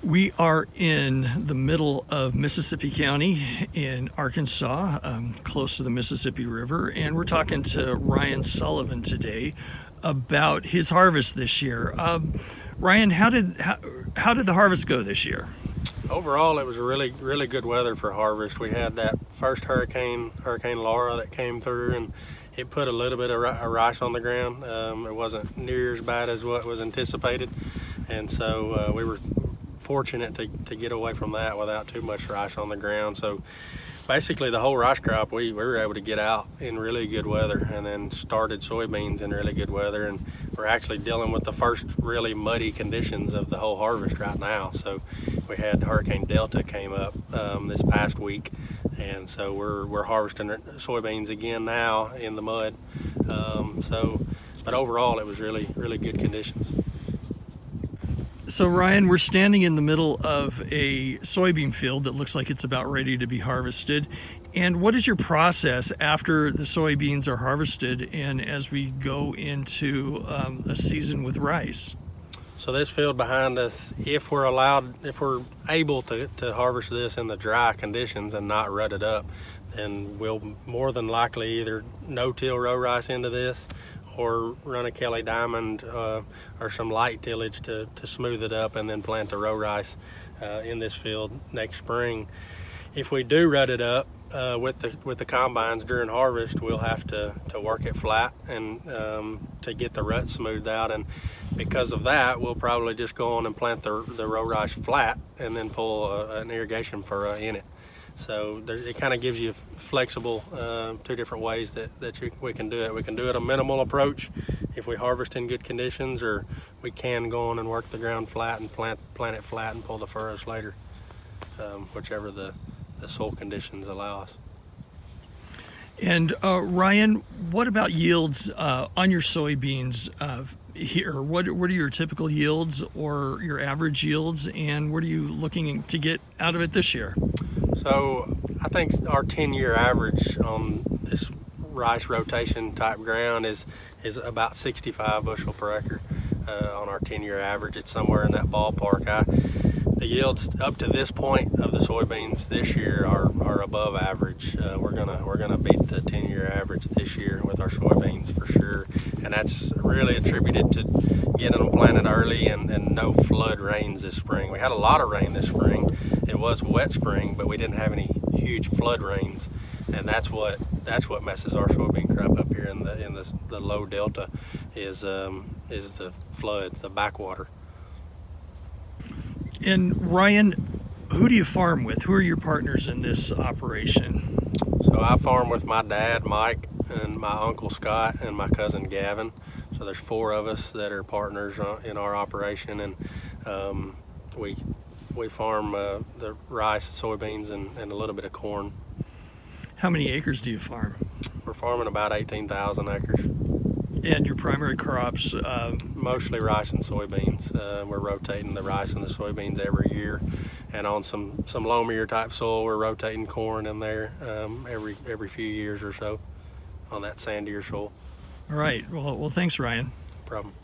We are in the middle of Mississippi County in Arkansas, close to the Mississippi River, and we're talking to Ryan Sullivan today about his harvest this year. Ryan, how did the harvest go this year? Overall, it was a really good weather for harvest. We had that first Hurricane Laura that came through, and it put a little bit of rice on the ground. It wasn't near as bad as what was anticipated, and so we were fortunate to get away from that without too much rice on the ground. So basically the whole rice crop, we were able to get out in really good weather, and then started soybeans in really good weather, and we're actually dealing with the first really muddy conditions of the whole harvest right now. So we had Hurricane Delta came up this past week, and so we're harvesting soybeans again now in the mud. But overall it was really good conditions. So Ryan, we're standing in the middle of a soybean field that looks like it's about ready to be harvested. And what is your process after the soybeans are harvested and as we go into a season with rice? So this field behind us, if we're able to harvest this in the dry conditions and not rut it up, then we'll more than likely either no-till row rice into this, or run a Kelly Diamond or some light tillage to smooth it up, and then plant the row rice in this field next spring. If we do rut it up with the combines during harvest, we'll have to work it flat and to get the rut smoothed out, and because of that we'll probably just go on and plant the row rice flat and then pull an irrigation furrow in it. So it kind of gives you flexible two different ways that we can do it. We can do it a minimal approach if we harvest in good conditions, or we can go on and work the ground flat and plant it flat and pull the furrows later, whichever the soil conditions allow us. And Ryan, what about yields on your soybeans here? What are your typical yields or your average yields, and what are you looking to get out of it this year? So I think our 10-year average on this rice rotation type ground is about 65 bushel per acre on our 10-year average. It's somewhere in that ballpark. The yields up to this point of the soybeans this year are above average. We're gonna beat the 10-year average this year with our soybeans for sure, and that's really attributed to getting them planted early and no flood rains this spring. We had a lot of rain this spring. It was a wet spring, but we didn't have any huge flood rains, and that's what messes our soybean crop up here in the low delta is the floods, the backwater. And Ryan, who do you farm with? Who are your partners in this operation? So I farm with my dad, Mike, and my uncle Scott, and my cousin Gavin. So there's 4 of us that are partners in our operation, and we farm the rice, soybeans, and a little bit of corn. How many acres do you farm? We're farming about 18,000 acres. And your primary crops? Mostly rice and soybeans. We're rotating the rice and the soybeans every year, and on some loamier type soil we're rotating corn in there every few years or so on that sandier soil. All right. Well, thanks, Ryan. No problem.